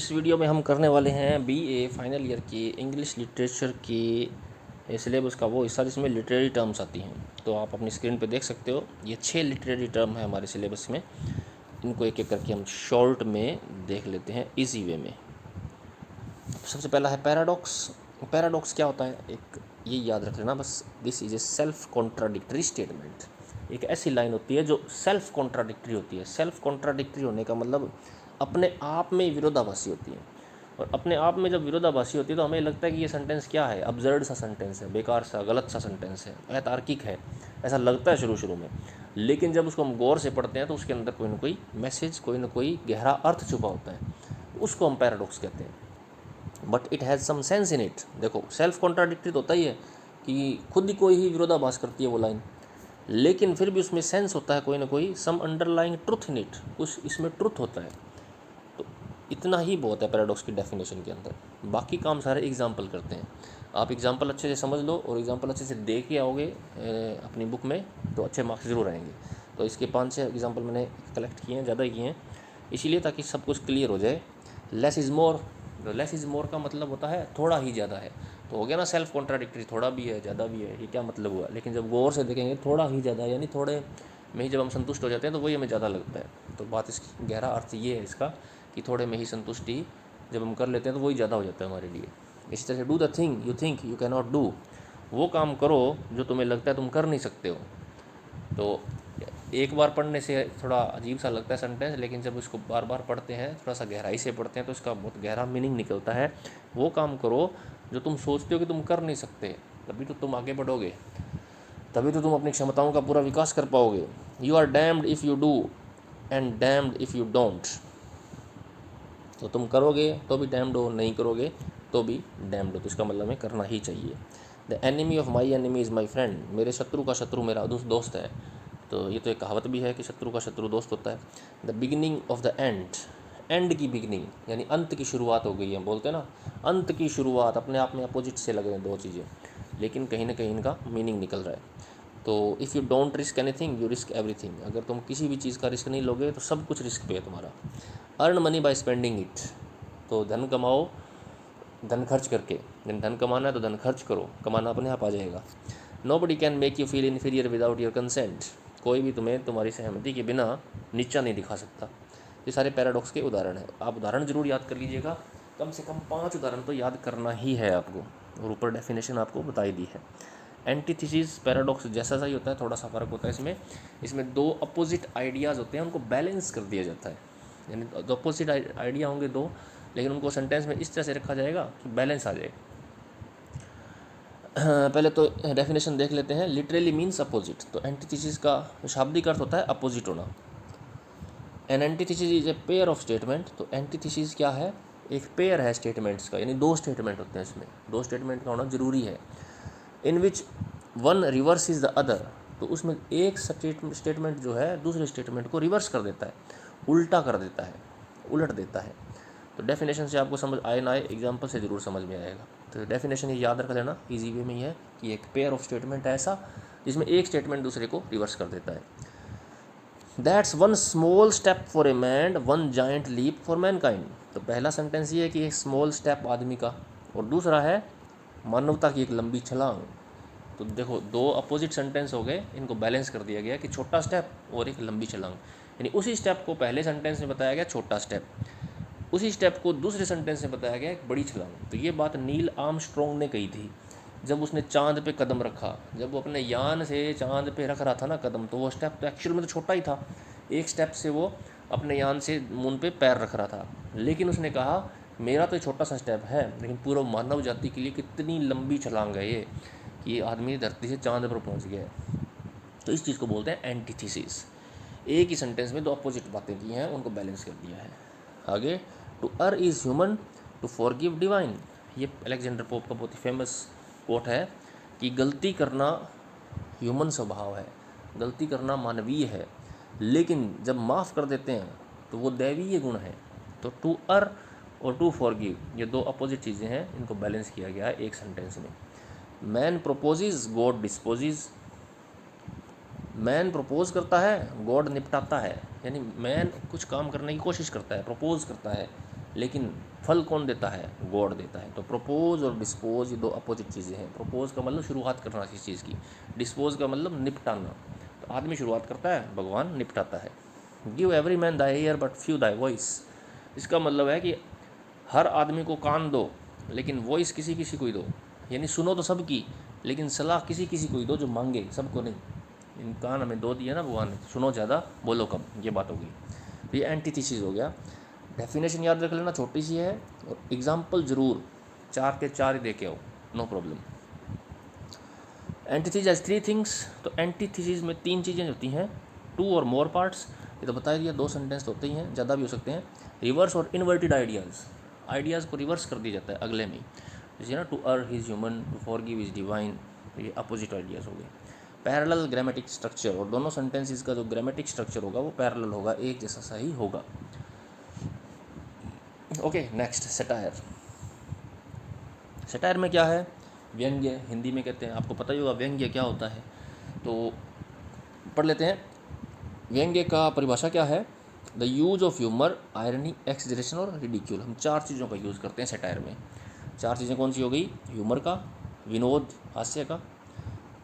इस वीडियो में हम करने वाले हैं बीए फाइनल ईयर की इंग्लिश लिटरेचर की सिलेबस का वो हिस्सा जिसमें लिटरेरी टर्म्स आती हैं। तो आप अपनी स्क्रीन पे देख सकते हो, ये 6 लिटरेरी टर्म है हमारे सिलेबस में। इनको एक एक करके हम शॉर्ट में देख लेते हैं इजी वे में। सबसे पहला है पैराडॉक्स। पैराडॉक्स क्या होता है, एक ये याद रख लेना बस, this is a self contradictory statement. एक ऐसी लाइन होती है जो सेल्फ कॉन्ट्राडिक्टरी होती है। सेल्फ कॉन्ट्राडिक्टरी होने का मतलब अपने आप में विरोधाभासी होती है। और अपने आप में जब विरोधाभासी होती है तो हमें लगता है कि ये सेंटेंस क्या है, अब्जर्ड सा सेंटेंस है, बेकार सा, गलत सा सेंटेंस है, अतार्किक है, ऐसा लगता है शुरू में। लेकिन जब उसको हम गौर से पढ़ते हैं तो उसके अंदर कोई ना कोई मैसेज, कोई ना कोई गहरा अर्थ छुपा होता है, तो उसको हम पैराडॉक्स कहते हैं। But it has some sense in it. देखो, सेल्फ कॉन्ट्राडिक्टरी तो होता ही है कि खुद ही कोई ही विरोधाभास करती है वो लाइन, लेकिन फिर भी उसमें सेंस होता है, कोई ना कोई सम अंडरलाइंग ट्रुथ इन इट, कुछ इसमें ट्रुथ होता है। तो इतना ही बहुत है पैराडॉक्स की डेफिनेशन के अंदर। बाकी काम सारे एग्जाम्पल करते हैं। आप एग्जाम्पल अच्छे से समझ लो और एग्जाम्पल अच्छे से देख के आओगे अपनी बुक में तो अच्छे मार्क्स ज़रूर आएंगे। तो इसके 5-6 एग्जाम्पल मैंने कलेक्ट किए हैं, ज़्यादा ही किए हैं इसीलिए, ताकि सब कुछ क्लियर हो जाए। Less is more. Less is more का मतलब होता है थोड़ा ही ज़्यादा है। तो हो गया ना सेल्फ कॉन्ट्राडिक्टरी, थोड़ा भी है ज़्यादा भी है, ये क्या मतलब हुआ। लेकिन जब गौर से देखेंगे थोड़ा ही ज़्यादा यानी थोड़े में ही जब हम संतुष्ट हो जाते हैं तो वही हमें ज़्यादा लगता है। तो बात इसकी गहरा अर्थ ये है इसका कि थोड़े में ही संतुष्टि जब हम कर लेते हैं तो वही ज़्यादा हो जाता है हमारे लिए। इसी तरह से do the thing you think you can not do. वो काम करो जो तुम्हें लगता है तुम कर नहीं सकते हो। तो एक बार पढ़ने से थोड़ा अजीब सा लगता है सेंटेंस, लेकिन जब उसको बार बार पढ़ते हैं, थोड़ा सा गहराई से पढ़ते हैं, तो इसका बहुत गहरा मीनिंग निकलता है। वो काम करो जो तुम सोचते हो कि तुम कर नहीं सकते, तभी तो तुम आगे बढ़ोगे, तभी तो तुम अपनी क्षमताओं का पूरा विकास कर पाओगे। You are damned if you do and damned if you don't. तो तुम करोगे तो भी डैम्ड हो, नहीं करोगे तो भी डैम्ड हो। तो इसका मतलब हमें करना ही चाहिए। The enemy of my enemy is my friend. मेरे शत्रु का शत्रु मेरा दोस्त है। तो ये तो एक कहावत भी है कि शत्रु का शत्रु दोस्त होता है। The beginning of the end. And की बिगिनिंग यानी अंत की शुरुआत हो गई है, बोलते हैं ना, अंत की शुरुआत। अपने आप में अपोजिट से लग रहे हैं दो चीज़ें, लेकिन कहीं ना कहीं इनका मीनिंग निकल रहा है। तो if you don't risk anything you risk everything. अगर तुम किसी भी चीज़ का रिस्क नहीं लोगे तो सब कुछ रिस्क पे है तुम्हारा। Earn money by spending it. तो धन कमाओ धन खर्च करके। धन कमाना है तो धन खर्च करो, कमाना अपने आप आ जाएगा। Nobody can make you feel inferior without your consent. कोई भी तुम्हें तुम्हारी सहमति के बिना नीचा नहीं दिखा सकता। ये सारे पैराडॉक्स के उदाहरण हैं। आप उदाहरण जरूर याद कर लीजिएगा, कम से कम 5 उदाहरण तो याद करना ही है आपको, और ऊपर डेफिनेशन आपको बताई दी है। एंटीथेसिस पैराडॉक्स जैसा सा ही होता है, थोड़ा सा फ़र्क होता है इसमें दो अपोजिट आइडियाज़ होते हैं, उनको बैलेंस कर दिया जाता है। यानी दो अपोजिट आइडिया होंगे दो, लेकिन उनको सेंटेंस में इस तरह से रखा जाएगा कि बैलेंस आ जाए। पहले तो डेफिनेशन देख लेते हैं। Literally means opposite. तो एंटीथेसिस का शाब्दिक अर्थ होता है अपोजिट होना। An antithesis is a pair of statement. तो एंटीथेसिस क्या है, एक पेयर है स्टेटमेंट्स का, यानी 2 स्टेटमेंट होते हैं इसमें, 2 स्टेटमेंट का होना जरूरी है। In which one reverse is the other. तो उसमें एक स्टेटमेंट जो है दूसरे स्टेटमेंट को रिवर्स कर देता है, उल्टा कर देता है, उलट देता है। तो डेफिनेशन से आपको समझ आए ना आए, एग्जाम्पल से ज़रूर समझ में आएगा। तो डेफिनेशन ये याद रख लेना, इजी वे में ही है कि एक पेयर ऑफ स्टेटमेंट है ऐसा जिसमें एक स्टेटमेंट दूसरे को रिवर्स कर देता है। That's one small step for a man, one giant leap for mankind. तो पहला सेंटेंस ये है कि एक स्मॉल स्टेप आदमी का, और दूसरा है मानवता की एक लंबी छलांग। तो देखो, 2 अपोजिट सेंटेंस हो गए, इनको बैलेंस कर दिया गया कि छोटा स्टेप और एक लंबी छलांग। यानी उसी स्टेप को पहले सेंटेंस में बताया गया छोटा स्टेप, उसी स्टेप को दूसरे सेंटेंस में बताया गया एक बड़ी छलांग। तो ये बात नील आर्मस्ट्रॉन्ग ने कही थी जब उसने चांद पे कदम रखा। जब वो अपने यान से चांद पे रख रहा था ना कदम, तो वो स्टेप तो एक्चुअल में तो छोटा ही था। एक स्टेप से वो अपने यान से मून पे पैर रख रहा था, लेकिन उसने कहा मेरा तो छोटा सा स्टेप है, लेकिन पूरा मानव जाति के लिए कितनी लंबी छलांग है ये, कि ये आदमी धरती से चांद पर पहुंच गया है। तो इस चीज़ को बोलते हैं एंटीथेसिस। एक ही सेंटेंस में 2 अपोजिट बातें की हैं, उनको बैलेंस कर दिया है। आगे, to err is human, to forgive divine. ये अलेक्जेंडर पोप का बहुत ही फेमस कोट है कि गलती करना ह्यूमन स्वभाव है, गलती करना मानवीय है, लेकिन जब माफ़ कर देते हैं तो वो दैवीय गुण है। तो टू अर और टू फॉरगिव ये 2 अपोजिट चीज़ें हैं, इनको बैलेंस किया गया है एक सेंटेंस में। Man proposes God disposes. Man propose करता है, गॉड निपटाता है। यानी मैन कुछ काम करने की कोशिश करता है, प्रपोज करता है, लेकिन फल कौन देता है? गॉड देता है। तो प्रोपोज और डिस्पोज ये दो अपोजिट चीज़ें हैं। प्रोपोज का मतलब शुरुआत करना किसी चीज़ की, डिस्पोज का मतलब निपटाना। तो आदमी शुरुआत करता है, भगवान निपटाता है। Give every man thy year but few thy voice, इसका मतलब है कि हर आदमी को कान दो लेकिन वॉइस किसी किसी को ही दो, यानी सुनो तो सबकी लेकिन सलाह किसी किसी को ही दो जो मांगे, सबको नहीं। इन कान हमें दो दिया ना भगवान ने, सुनो ज़्यादा बोलो कम, ये बात होगी। तो ये एंटीथीसिस हो गया। डेफिनेशन याद रख लेना, छोटी सी है, और एग्जाम्पल ज़रूर 4 के 4 ही दे के आओ, no problem. Antithesis has 3 things, तो एंटीथीसिस में 3 चीज़ें होती हैं, 2 और मोर पार्ट्स, ये तो बता दिया, 2 सेंटेंस तो होते ही हैं, ज़्यादा भी हो सकते हैं। रिवर्स और इन्वर्टेड आइडियाज़ को रिवर्स कर दिया जाता है अगले में, जैसे ना to err is human, to forgive is divine, ये अपोजिट आइडियाज़ हो गए। पैरेलल ग्रामेटिक स्ट्रक्चर, और दोनों सेंटेंसेस का जो ग्रामेटिक स्ट्रक्चर होगा वो पैरेलल होगा, एक जैसा सा ही होगा। Okay, next satire. सटायर में क्या है? व्यंग्य, हिंदी में कहते हैं, आपको पता ही होगा व्यंग्य क्या होता है, तो पढ़ लेते हैं। व्यंग्य का परिभाषा क्या है? The use of humour, irony, exaggeration और रिडिक्यूल। हम 4 चीज़ों का यूज़ करते हैं सटायर में। 4 चीज़ें कौन सी हो गई? ह्यूमर का, विनोद हास्य का,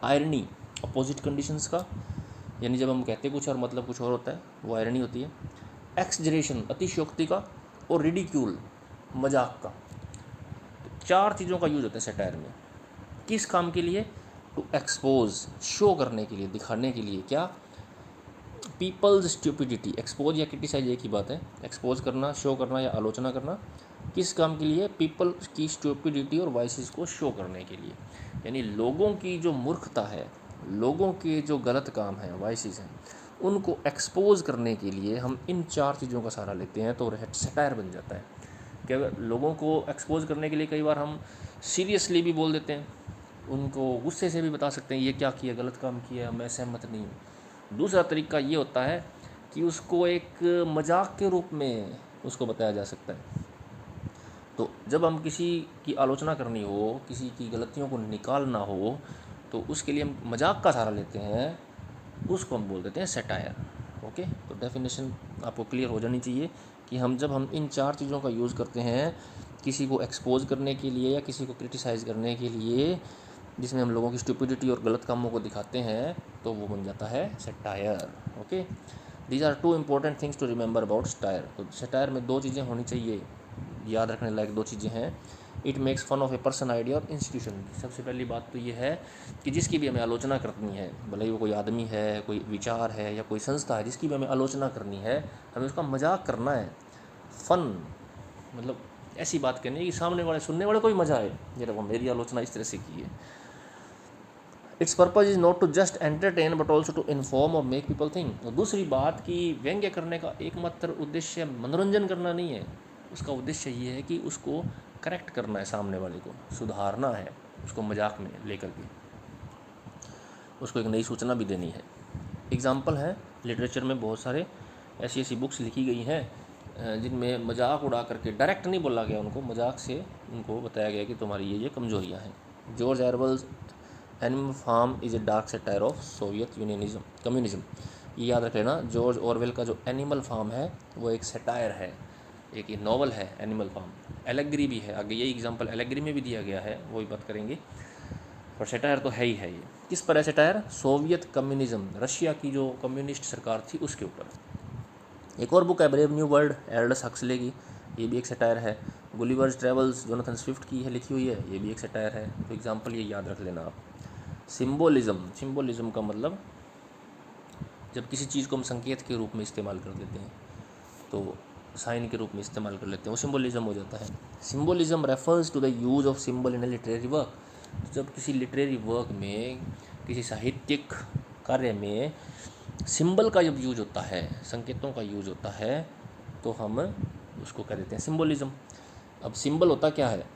आयरनी अपोजिट कंडीशंस का, यानी जब हम कहते कुछ और मतलब कुछ और होता है वो आयरनी होती है, एक्सजरेशन अतिशयोक्ति का, और रिडिक्यूल मजाक का। तो 4 चीज़ों का यूज़ होता है सटायर में। किस काम के लिए? टू एक्सपोज, शो करने के लिए, दिखाने के लिए। क्या? People's stupidity. एक्सपोज या क्रिटिसाइज एक ही बात है, एक्सपोज करना, शो करना या आलोचना करना। किस काम के लिए? पीपल की स्टूपिडिटी और वाइसेस को शो करने के लिए, यानी लोगों की जो मूर्खता है, लोगों के जो गलत काम हैं, वाइसेस हैं, उनको एक्सपोज करने के लिए हम इन 4 चीज़ों का सहारा लेते हैं, तो सटायर बन जाता है। क्या लोगों को एक्सपोज करने के लिए कई बार हम सीरियसली भी बोल देते हैं, उनको गुस्से से भी बता सकते हैं ये क्या किया, गलत काम किया, मैं सहमत नहीं हूँ। दूसरा तरीका ये होता है कि उसको एक मजाक के रूप में उसको बताया जा सकता है। तो जब हम किसी की आलोचना करनी हो, किसी की गलतियों को निकालना हो, तो उसके लिए हम मजाक का सहारा लेते हैं, उसको हम बोल देते हैं सटायर। ओके, तो डेफिनेशन आपको क्लियर हो जानी चाहिए कि हम इन 4 चीज़ों का यूज़ करते हैं किसी को एक्सपोज करने के लिए या किसी को क्रिटिसाइज़ करने के लिए, जिसमें हम लोगों की स्टूपिडिटी और गलत कामों को दिखाते हैं, तो वो बन जाता है satire. Okay, these are 2 important things to remember about satire. तो सटायर में 2 चीज़ें होनी चाहिए, याद रखने लायक 2 चीज़ें हैं। It makes fun of a person, idea और इंस्टीट्यूशन। सबसे पहली बात तो ये है कि जिसकी भी हमें आलोचना करनी है, भले ही वो कोई आदमी है, कोई विचार है या कोई संस्था है, जिसकी भी हमें आलोचना करनी है, हमें उसका मजाक करना है। फन मतलब ऐसी बात करनी है कि सामने वाले, सुनने वाले को भी मज़ा आए, ये देखो मेरी आलोचना इस तरह से की है। Its purpose is not to just entertain but also to inform और मेक पीपल थिंक। और दूसरी बात कि व्यंग्य करने का एकमात्र उद्देश्य मनोरंजन करना नहीं है, उसका उद्देश्य ये है कि उसको करेक्ट करना है, सामने वाले को सुधारना है, उसको मजाक में लेकर के उसको एक नई सूचना भी देनी है। एग्जाम्पल है, लिटरेचर में बहुत सारे ऐसी ऐसी बुक्स लिखी गई हैं जिनमें मजाक उड़ा करके, डायरेक्ट नहीं बोला गया उनको, मजाक से उनको बताया गया कि तुम्हारी ये कमज़ोरियाँ हैं। George Orwell Animal Farm is a dark satire of Soviet unionism, communism. ये याद रख लेना, जॉर्ज ऑरवेल का जो एनिमल फार्म है वो एक सटायर है, एक ये नॉवल है एनिमल फार्म। एलेग्री भी है, आगे यही एग्जांपल एलेग्री में भी दिया गया है, वो भी बात करेंगे, पर सटायर तो है ही है। ये किस पर है सटायर? सोवियत कम्युनिज्म, रशिया की जो कम्युनिस्ट सरकार थी उसके ऊपर। एक और बुक है brave new world, Aldous Huxley की, ये भी एक सटायर है। गुलिवर्स ट्रेवल्स, जोनाथन स्विफ्ट की है लिखी हुई है, ये भी एक सटायर है। तो एग्जांपल ये याद रख लेना आप। सिंबोलिज्म का मतलब जब किसी चीज़ को हम संकेत के रूप में इस्तेमाल कर देते हैं, तो साइन के रूप में इस्तेमाल कर लेते हैं, वो सिंबोलिज्म हो जाता है। Symbolism refers to the use of symbol in a literary work. जब किसी लिटरेरी वर्क में, किसी साहित्यिक कार्य में सिंबल का जब यूज होता है, संकेतों का यूज होता है, तो हम उसको कह देते हैं सिंबोलिज्म। अब सिंबल होता क्या है?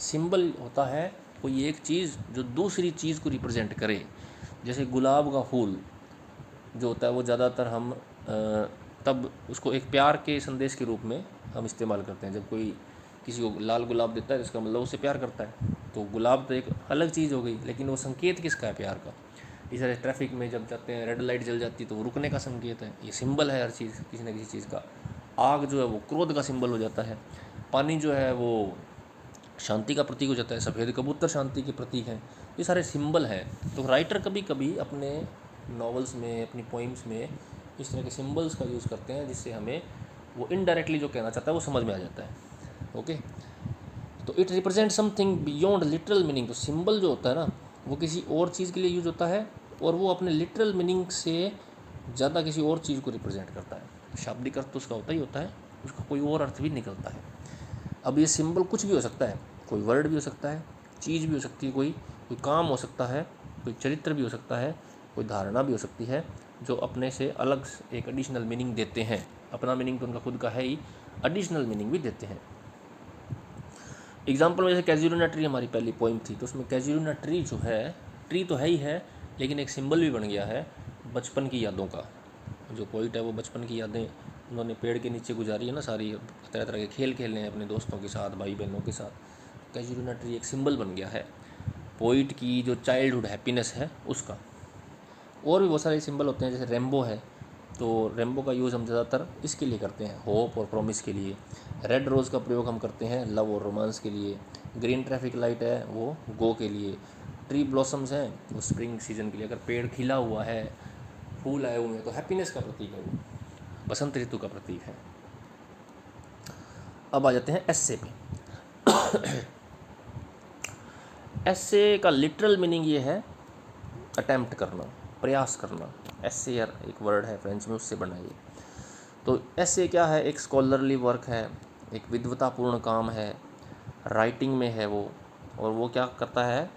सिंबल होता है कोई एक चीज़ जो दूसरी चीज़ को रिप्रेजेंट करे। जैसे गुलाब का फूल जो होता है वो ज़्यादातर हम तब उसको एक प्यार के संदेश के रूप में हम इस्तेमाल करते हैं। जब कोई किसी को लाल गुलाब देता है, इसका मतलब उससे प्यार करता है। तो गुलाब तो एक अलग चीज़ हो गई, लेकिन वो संकेत किसका है? प्यार का। इस तरह ट्रैफिक में जब जाते हैं, रेड लाइट जल जाती है तो वो रुकने का संकेत है। ये सिंबल है हर चीज़, किसी न किसी चीज़ का। आग जो है वो क्रोध का सिंबल हो जाता है। पानी जो है वो शांति का प्रतीक हो जाता है, सफ़ेद कबूतर शांति के प्रतीक हैं। ये सारे सिंबल हैं। तो राइटर कभी कभी अपने नॉवेल्स में, अपनी पोइम्स में इस तरह के सिंबल्स का यूज़ करते हैं, जिससे हमें वो इनडायरेक्टली जो कहना चाहता है वो समझ में आ जाता है। ओके, तो it represent something beyond literal meaning. तो सिंबल जो होता है ना, वो किसी और चीज़ के लिए यूज होता है, और वो अपने लिटरल मीनिंग से ज़्यादा किसी और चीज़ को रिप्रेजेंट करता है। शाब्दिक अर्थ तो उसका होता ही होता है, उसका कोई और अर्थ भी निकलता है। अब ये सिंबल कुछ भी हो सकता है, कोई वर्ड भी हो सकता है, चीज़ भी हो सकती है, कोई काम हो सकता है, कोई चरित्र भी हो सकता है, कोई धारणा भी हो सकती है, जो अपने से अलग एक एडिशनल मीनिंग देते हैं। अपना मीनिंग तो उनका खुद का है ही, एडिशनल मीनिंग भी देते हैं। एग्जाम्पल में जैसे कैजुरिना ट्री हमारी पहली पोइम थी, तो उसमें कैजुरिना ट्री जो है, ट्री तो है ही है, लेकिन एक सिंबल भी बन गया है बचपन की यादों का। जो पोइट है वो बचपन की यादें उन्होंने पेड़ के नीचे गुजारी है ना सारी, तरह तरह के खेल खेलने हैं अपने दोस्तों के साथ, भाई बहनों के साथ। कैजुरिना ट्री एक सिंबल बन गया है पोइट की जो चाइल्डहुड हैप्पीनेस है उसका। और भी बहुत सारे सिंबल होते हैं, जैसे रेम्बो है, तो रेम्बो का यूज़ हम ज़्यादातर इसके लिए करते हैं, होप और प्रॉमिस के लिए। रेड रोज़ का प्रयोग हम करते हैं लव और रोमांस के लिए। ग्रीन ट्रैफिक लाइट है वो गो के लिए। ट्री ब्लॉसम्स हैं वो स्प्रिंग सीजन के लिए। अगर पेड़ खिला हुआ है, फूल आए हुए हैं, तो हैप्पीनेस का प्रतीक है वो, बसंत ऋतु का प्रतीक है। अब आ जाते हैं एस्से पे। एस्से का लिटरल मीनिंग ये है अटेम्प्ट करना, प्रयास करना। एस्से यार एक वर्ड है फ्रेंच में, उससे बना ये। तो एस्से क्या है, एक स्कॉलरली वर्क है, एक विद्वतापूर्ण काम है, राइटिंग में है वो। और वो क्या करता है,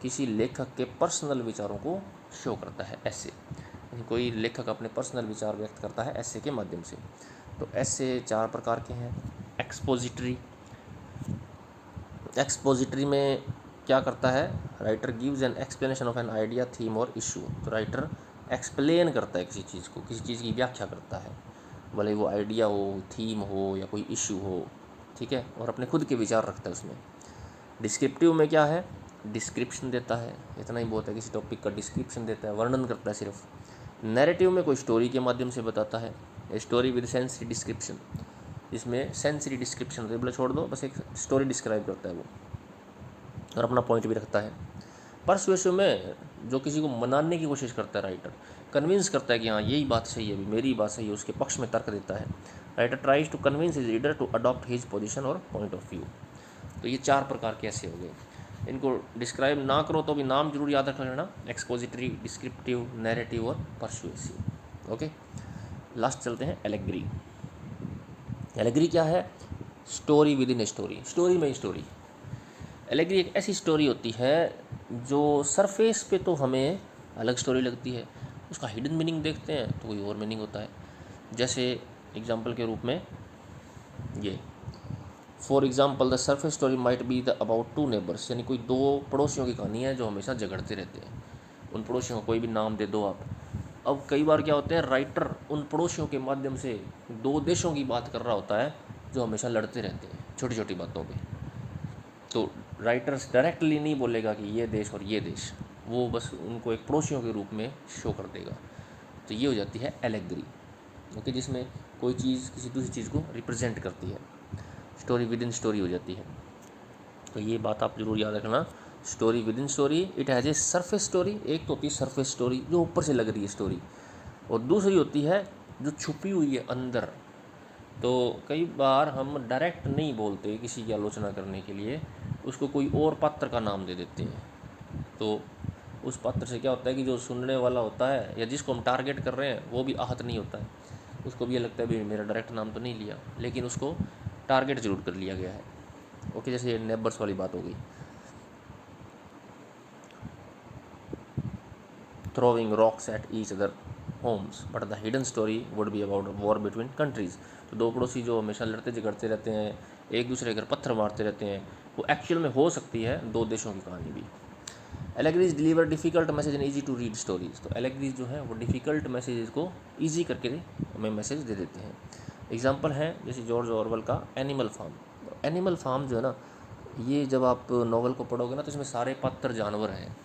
किसी लेखक के पर्सनल विचारों को शो करता है एस्से। कोई लेखक अपने पर्सनल विचार व्यक्त करता है एस्से के माध्यम से। तो एस्से 4 प्रकार के हैं। एक्सपोजिटरी में क्या करता है, writer gives an explanation of an idea, theme और इशू। तो राइटर एक्सप्लेन करता है किसी चीज़ को, किसी चीज़ की व्याख्या करता है, भले वो आइडिया हो, थीम हो या कोई इशू हो, ठीक है, और अपने खुद के विचार रखता है उसमें। डिस्क्रिप्टिव में क्या है, डिस्क्रिप्शन देता है, इतना ही बहुत है, किसी टॉपिक का डिस्क्रिप्शन देता है, वर्णन करता है सिर्फ। नैरेटिव में कोई स्टोरी के माध्यम से बताता है, स्टोरी विद सेंसरी डिस्क्रिप्शन। इसमें सेंसरी डिस्क्रिप्शन तो बोले छोड़ दो, बस एक स्टोरी डिस्क्राइब करता है वो, और अपना पॉइंट भी रखता है। परसुएसिव में जो किसी को मनाने की कोशिश करता है राइटर, कन्विंस करता है कि हाँ यही बात सही है, मेरी बात सही है, उसके पक्ष में तर्क देता है। Writer tries to convince his reader to adopt his position और पॉइंट ऑफ व्यू। तो ये 4 प्रकार के ऐसे हो गए। इनको डिस्क्राइब ना करो तो भी नाम जरूर याद रख लेना, एक्सपोजिटरी, डिस्क्रिप्टिव, नैरेटिव और परसुएसिव। ओके, लास्ट चलते हैं एलेग्री। एलेग्री क्या है, story with in a story, story में स्टोरी। एलेग्री एक ऐसी स्टोरी होती है जो सरफेस पे तो हमें अलग स्टोरी लगती है, उसका हिडन मीनिंग देखते हैं तो कोई और मीनिंग होता है। जैसे एग्जांपल के रूप में ये, for example the surface story might be the about 2 neighbours, यानी कोई 2 पड़ोसियों की कहानी है जो हमेशा झगड़ते रहते हैं। उन पड़ोसियों को कोई भी नाम दे दो आप। अब कई बार क्या होते हैं, राइटर उन पड़ोसियों के माध्यम से 2 देशों की बात कर रहा होता है जो हमेशा लड़ते रहते हैं छोटी छोटी बातों पे। तो राइटर्स डायरेक्टली नहीं बोलेगा कि ये देश और ये देश, वो बस उनको एक पड़ोसियों के रूप में शो कर देगा। तो ये हो जाती है एलेग्री। ओके, जिसमें कोई चीज़ किसी दूसरी चीज़ को रिप्रेजेंट करती है, स्टोरी विद इन स्टोरी हो जाती है। तो ये बात आप जरूर याद रखना, story with in story, it has a surface story. एक तो होती है सरफेस स्टोरी जो ऊपर से लग रही है स्टोरी, और दूसरी होती है जो छुपी हुई है अंदर। तो कई बार हम डायरेक्ट नहीं बोलते किसी की आलोचना करने के लिए, उसको कोई और पात्र का नाम दे देते हैं। तो उस पात्र से क्या होता है कि जो सुनने वाला होता है या जिसको हम टारगेट कर रहे हैं वो भी आहत नहीं होता है, उसको भी ये लगता है भाई मेरा डायरेक्ट नाम तो नहीं लिया, लेकिन उसको टारगेट जरूर कर लिया गया है। ओके, जैसे ये नेबर्स वाली बात हो गई, throwing rocks at each other homes, but the hidden story would be about war between countries। तो 2 पड़ोसी जो हमेशा लड़ते झगड़ते रहते हैं, एक दूसरे के घर पत्थर मारते रहते हैं, वो एक्चुअल में हो सकती है 2 देशों की कहानी भी। Allegories deliver difficult message in easy to read stories. तो एलेग्रीज जो है वो डिफ़िकल्ट मैसेजेस को ईजी करके हमें मैसेज दे देते हैं। एग्जाम्पल है जैसे जॉर्ज ऑरवेल का एनिमल फार्म। एनिमल फार्म जो है ना, ये जब आप नॉवल को पढ़ोगे ना तो इसमें सारे पात्र जानवर हैं,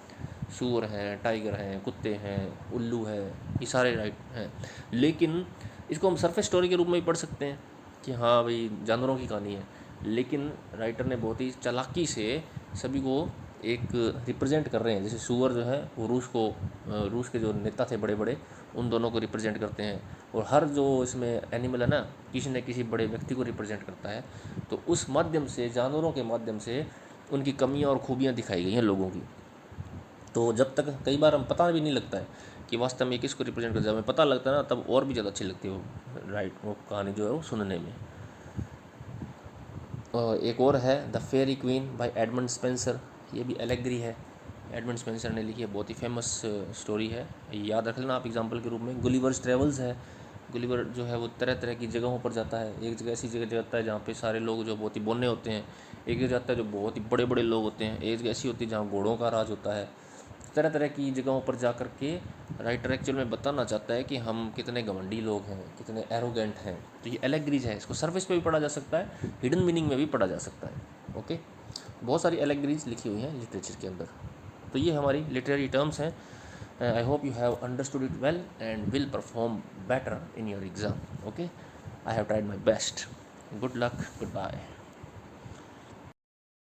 सूअर हैं, टाइगर हैं, कुत्ते हैं, उल्लू है, ये सारे राइट हैं। लेकिन इसको हम सरफेस स्टोरी के रूप में भी पढ़ सकते हैं कि हाँ भाई जानवरों की कहानी है, लेकिन राइटर ने बहुत ही चालाकी से सभी को एक रिप्रेजेंट कर रहे हैं। जैसे सुअर जो है वो रूस के जो नेता थे बड़े बड़े, उन दोनों को रिप्रेजेंट करते हैं, और हर जो इसमें एनिमल है ना, किसी न किसी बड़े व्यक्ति को रिप्रेजेंट करता है। तो उस माध्यम से, जानवरों के माध्यम से उनकी कमियां और खूबियां दिखाई गई हैं लोगों की। तो जब तक कई बार हम पता भी नहीं लगता है कि वास्तव में किसको रिप्रेजेंट कर, जब हमें पता लगता है ना, तब और भी ज़्यादा अच्छी लगती है वो कहानी जो है वो सुनने में। एक और है the Faerie Queene by Edmund Spenser, ये भी एलेगरी है, एडमंड स्पेंसर ने लिखी है, बहुत ही फेमस स्टोरी है, याद रख लेना आप एग्जांपल के रूप में। गुलिवर्स ट्रेवल्स है, गुलिवर जो है वो तरह तरह की जगहों पर जाता है। एक जगह ऐसी जगह जाता है जहाँ पे सारे लोग जो बहुत ही बोने होते हैं, एक जगह जाता है जो बहुत ही बड़े बड़े लोग होते हैं, एक जगह ऐसी होती है जहाँ घोड़ों का राज होता है। तरह तरह की जगहों पर जा कर के राइटर एक्चुअल में बताना चाहता है कि हम कितने घमंडी लोग हैं, कितने एरोगेंट हैं। तो ये एलेगरीज है, इसको सरफेस पे भी पढ़ा जा सकता है, हिडन मीनिंग में भी पढ़ा जा सकता है। ओके, बहुत सारी एलेगरीज लिखी हुई हैं लिटरेचर के अंदर। तो ये हमारी लिटरेरी टर्म्स हैं। I hope you have understood it well and will perform better in your exam. Okay, I have tried my best. Good luck, good bye.